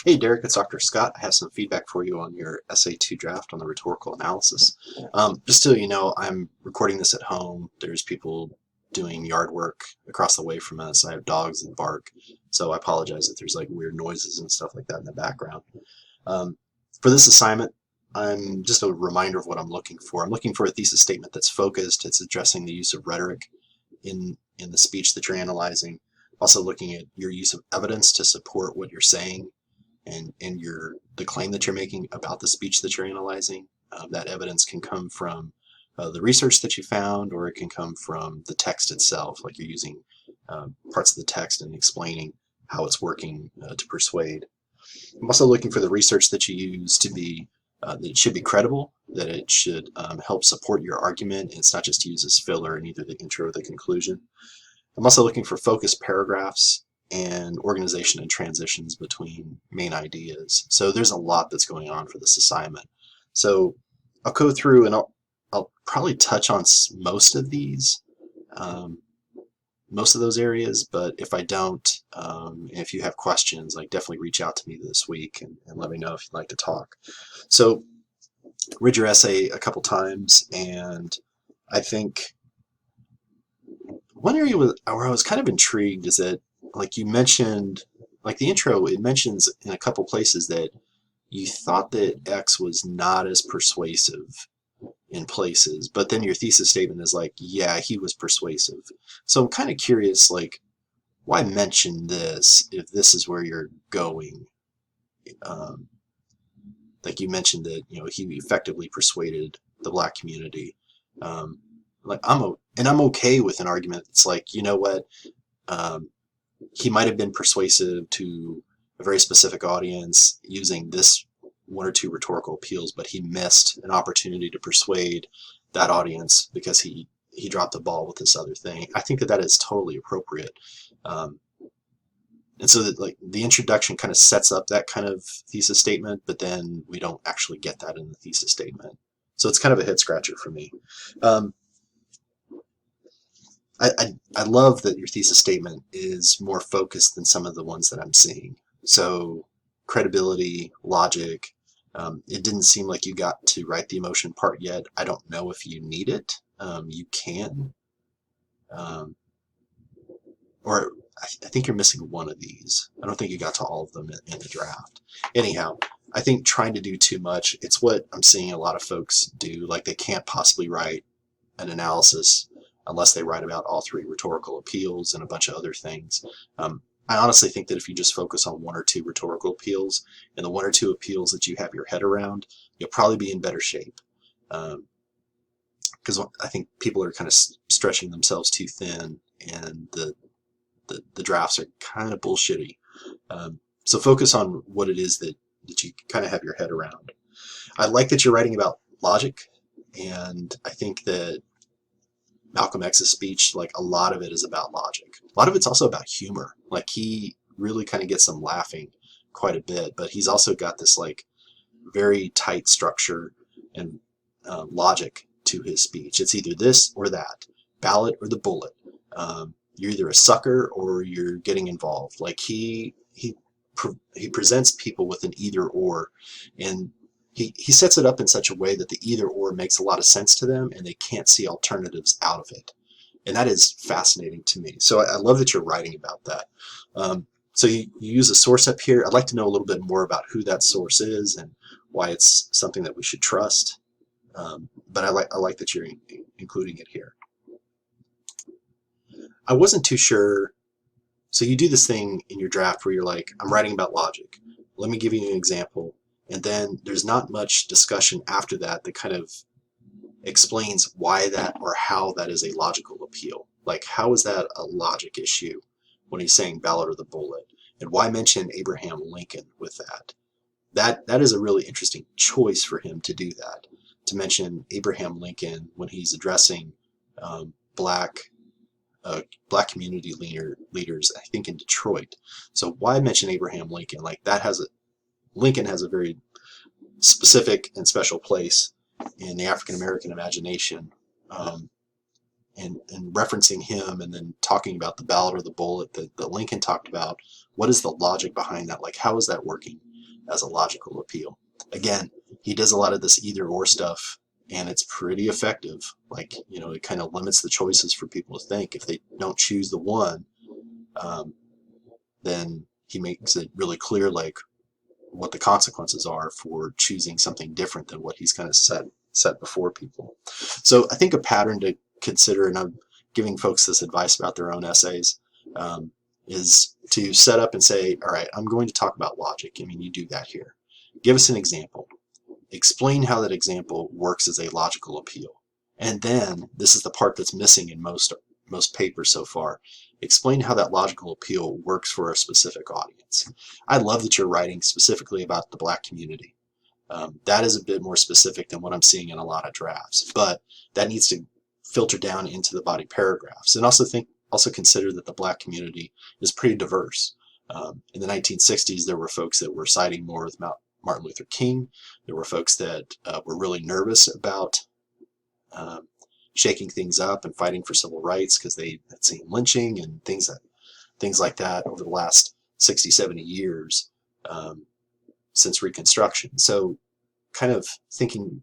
Hey Derek, it's Dr. Scott. I have some feedback for you on your SA2 draft on the rhetorical analysis. Just so you know, I'm recording this at home. There's people doing yard work across the way from us. I have dogs that bark, so I apologize if there's like weird noises and stuff like that in the background. Um, for this assignment, I'm just a reminder of what I'm looking for. I'm looking for a thesis statement that's focused. It's addressing the use of rhetoric in the speech that you're analyzing. Also looking at your use of evidence to support what you're saying and the claim that you're making about the speech that you're analyzing. That evidence can come from the research that you found, or it can come from the text itself, like you're using parts of the text and explaining how it's working to persuade. I'm also looking for the research that you use to be that it should be credible, that it should help support your argument, and it's not just used as filler in either the intro or the conclusion. I'm also looking for focused paragraphs and organization and transitions between main ideas. So there's a lot that's going on for this assignment. So I'll go through and I'll probably touch on most of these, most of those areas, but if I don't, if you have questions, like definitely reach out to me this week and let me know if you'd like to talk. So read your essay a couple times, and I think one area where I was kind of intrigued is that, like you mentioned, like the intro, it mentions in a couple places that you thought that X was not as persuasive in places, but then your thesis statement is like, yeah, he was persuasive. So I'm kind of curious, like, why mention this if this is where you're going? Um, like you mentioned that, you know, he effectively persuaded the black community. Um, like I'm okay with an argument that's like, you know what, um, he might have been persuasive to a very specific audience using this one or two rhetorical appeals, but he missed an opportunity to persuade that audience because he dropped the ball with this other thing. I think that that is totally appropriate. Um, and so that, like, the introduction kind of sets up that kind of thesis statement, but then we don't actually get that in the thesis statement. So it's kind of a head scratcher for me. Um, I love that your thesis statement is more focused than some of the ones that I'm seeing. So credibility, logic. It didn't seem like you got to write the emotion part yet. I don't know if you need it. You can. Um, or I think you're missing one of these. I don't think you got to all of them in the draft. Anyhow, I think trying to do too much, it's what I'm seeing a lot of folks do. Like they can't possibly write an analysis unless they write about all three rhetorical appeals and a bunch of other things. I honestly think that if you just focus on one or two rhetorical appeals and the one or two appeals that you have your head around, you'll probably be in better shape. Because I think people are kind of stretching themselves too thin, and the drafts are kind of bullshitty. So focus on what it is that you kind of have your head around. I like that you're writing about logic, and I think that Malcolm X's speech, like a lot of it is about logic. A lot of it's also about humor. Like he really kind of gets them laughing quite a bit, but he's also got this like very tight structure and logic to his speech. It's either this or that, ballot or the bullet. You're either a sucker or you're getting involved. Like he presents people with an either or, and he sets it up in such a way that the either or makes a lot of sense to them and they can't see alternatives out of it. And that is fascinating to me. So I love that you're writing about that. So you use a source up here. I'd like to know a little bit more about who that source is and why it's something that we should trust. But I like that you're including it here. I wasn't too sure. So you do this thing in your draft where you're like, I'm writing about logic. Let me give you an example. And then there's not much discussion after that that kind of explains why that or how that is a logical appeal. Like, how is that a logic issue when he's saying ballot or the bullet? And why mention Abraham Lincoln with that? That is a really interesting choice for him to do that, to mention Abraham Lincoln when he's addressing black community leaders, I think in Detroit. So why mention Abraham Lincoln? Like Lincoln has a very specific and special place in the African American imagination, and referencing him and then talking about the ballot or the bullet that Lincoln talked about. What is the logic behind that? Like, how is that working? as a logical appeal. Again, he does a lot of this either or stuff, and it's pretty effective. Like, it kind of limits the choices for people to think. If they don't choose the one, then he makes it really clear, like, what the consequences are for choosing something different than what he's kind of set before people. So I think a pattern to consider, and I'm giving folks this advice about their own essays, is to set up and say, all right, I'm going to talk about logic. I mean, you do that here. Give us an example. Explain how that example works as a logical appeal. And then, this is the part that's missing in most papers so far, explain how that logical appeal works for a specific audience. I love that you're writing specifically about the Black community. That is a bit more specific than what I'm seeing in a lot of drafts, but that needs to filter down into the body paragraphs. And also consider that the Black community is pretty diverse. In the 1960s, there were folks that were siding more with Martin Luther King. There were folks that were really nervous about shaking things up and fighting for civil rights because they had seen lynching and things like that over the last 60, 70 years since Reconstruction. So kind of thinking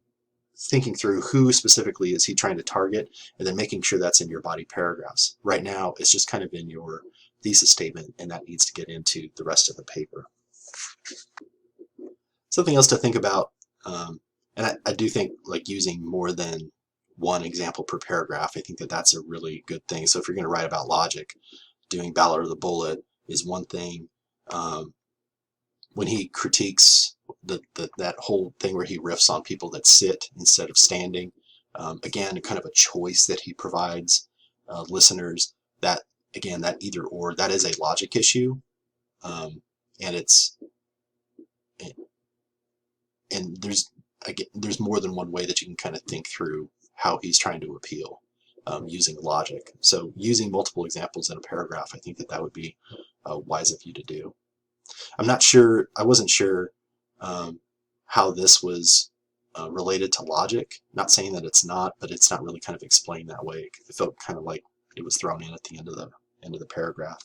through who specifically is he trying to target, and then making sure that's in your body paragraphs. Right now, it's just kind of in your thesis statement, and that needs to get into the rest of the paper. Something else to think about, and I do think like using more than one example per paragraph, I think that that's a really good thing. So if you're going to write about logic, doing Ballot or the Bullet is one thing. When he critiques that whole thing where he riffs on people that sit instead of standing, again, kind of a choice that he provides listeners, that again, that either or, that is a logic issue, and there's more than one way that you can kind of think through how he's trying to appeal using logic. So using multiple examples in a paragraph, I think that would be wise of you to do. I wasn't sure how this was related to logic. Not saying that it's not, but it's not really kind of explained that way. It felt kind of like it was thrown in at the end of the paragraph.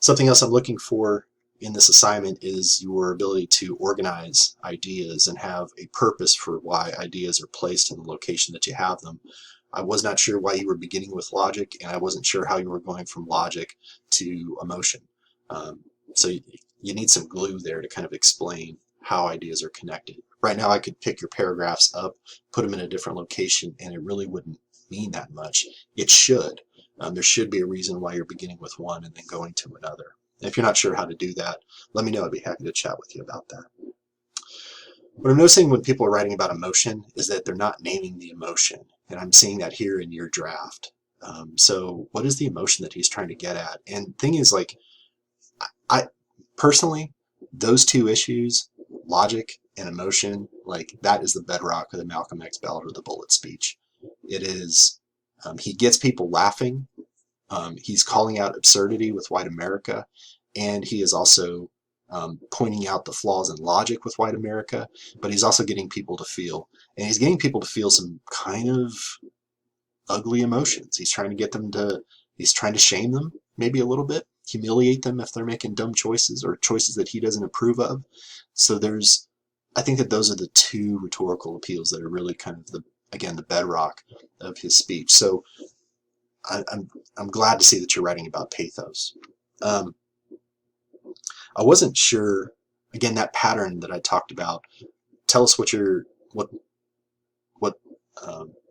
Something else I'm looking for in this assignment is your ability to organize ideas and have a purpose for why ideas are placed in the location that you have them. I was not sure why you were beginning with logic, and I wasn't sure how you were going from logic to emotion. So you need some glue there to kind of explain how ideas are connected. Right now I could pick your paragraphs up, put them in a different location, and it really wouldn't mean that much. It should. There should be a reason why you're beginning with one and then going to another. And if you're not sure how to do that, let me know. I'd be happy to chat with you about that. What I'm noticing when people are writing about emotion is that they're not naming the emotion, and I'm seeing that here in your draft. So what is the emotion that he's trying to get at? And thing is, like, I personally, those two issues, logic and emotion, like that is the bedrock of the Malcolm X Ballot or the Bullet speech. It is, he gets people laughing. He's calling out absurdity with white America, and he is also pointing out the flaws in logic with white America, but he's also getting people to feel, and he's getting people to feel some kind of ugly emotions. He's trying to shame them maybe a little bit, humiliate them if they're making dumb choices or choices that he doesn't approve of. So I think that those are the two rhetorical appeals that are really kind of the bedrock of his speech. So I'm glad to see that you're writing about pathos. I wasn't sure, again, that pattern that I talked about. Tell us what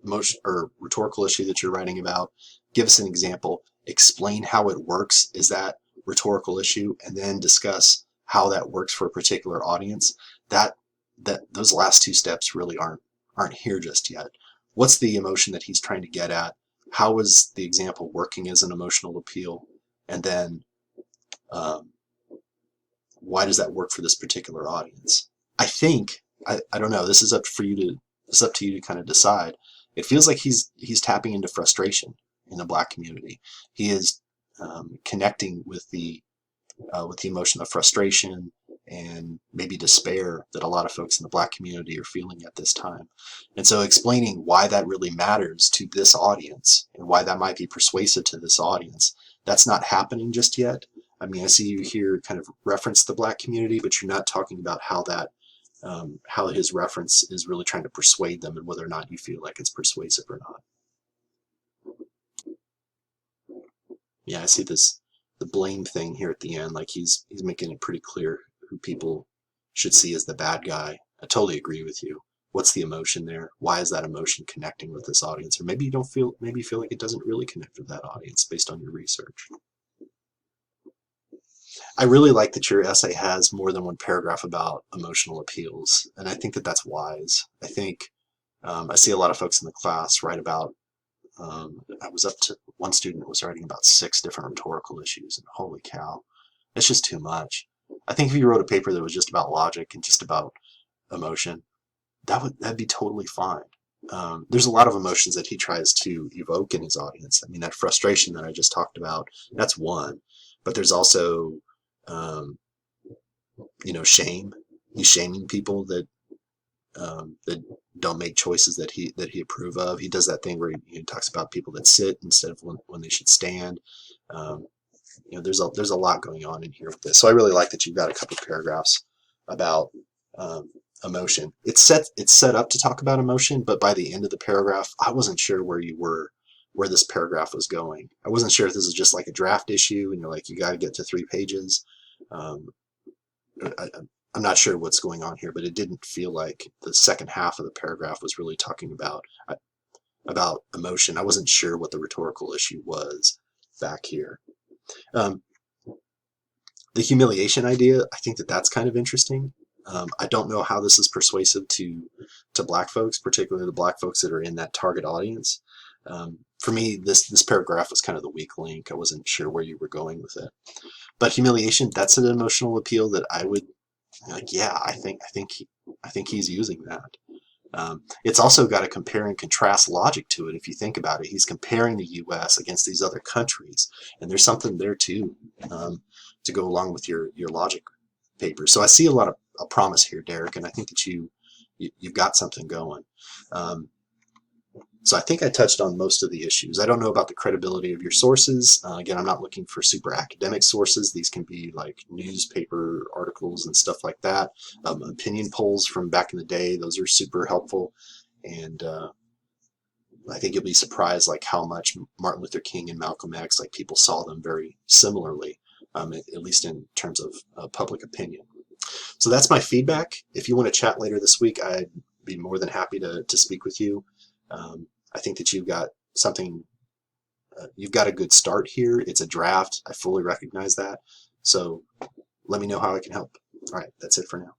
emotion or rhetorical issue that you're writing about. Give us an example. Explain how it works is that rhetorical issue, and then discuss how that works for a particular audience. Those last two steps really aren't here just yet. What's the emotion that he's trying to get at? How is the example working as an emotional appeal? And then why does that work for this particular audience? I think, I don't know, this is up to you to kind of decide. It feels like he's tapping into frustration in the Black community. He is connecting with the emotion of frustration and maybe despair that a lot of folks in the Black community are feeling at this time. And so explaining why that really matters to this audience and why that might be persuasive to this audience, that's not happening just yet. I mean, I see you here kind of reference the black community, but you're not talking about how that how his reference is really trying to persuade them and whether or not you feel like it's persuasive or not. Yeah, I see the blame thing here at the end. Like he's making it pretty clear who people should see as the bad guy. I totally agree with you. What's the emotion there? Why is that emotion connecting with this audience? Or maybe you don't feel, maybe you feel like it doesn't really connect with that audience based on your research. I really like that your essay has more than one paragraph about emotional appeals, and I think that that's wise. I think I see a lot of folks in the class write about. I was up to one student was writing about 6 different rhetorical issues, and holy cow, it's just too much. I think if you wrote a paper that was just about logic and just about emotion, that'd be totally fine. There's a lot of emotions that he tries to evoke in his audience. I mean, that frustration that I just talked about, that's one. But there's also, um, shame. He's shaming people that don't make choices that he approve of. He does that thing where he talks about people that sit instead of when they should stand. Um, there's a lot going on in here with this. So I really like that you've got a couple of paragraphs about um, emotion. It's set up to talk about emotion, but by the end of the paragraph, I wasn't sure where this paragraph was going. I wasn't sure if this is just like a draft issue, and you're like, you got to get to 3 pages. Um, I'm not sure what's going on here, but it didn't feel like the second half of the paragraph was really talking about emotion. I wasn't sure what the rhetorical issue was back here. Um, the humiliation idea, I think that that's kind of interesting. I don't know how this is persuasive to black folks, particularly the black folks that are in that target audience. For me, this paragraph was kind of the weak link. I wasn't sure where you were going with it. But humiliation, that's an emotional appeal that I would like. Yeah, I think he's using that. It's also got a compare and contrast logic to it. If you think about it, he's comparing the U.S. against these other countries, and there's something there too to go along with your logic paper. So I see a lot of a promise here, Derek, and I think that you've got something going. Um, so I think I touched on most of the issues. I don't know about the credibility of your sources. Again, I'm not looking for super academic sources. These can be like newspaper articles and stuff like that. Opinion polls from back in the day, those are super helpful. And I think you'll be surprised like how much Martin Luther King and Malcolm X, like people saw them very similarly, at least in terms of public opinion. So that's my feedback. If you want to chat later this week, I'd be more than happy to speak with you. I think that you've got something, you've got a good start here. It's a draft. I fully recognize that. So let me know how I can help. All right, that's it for now.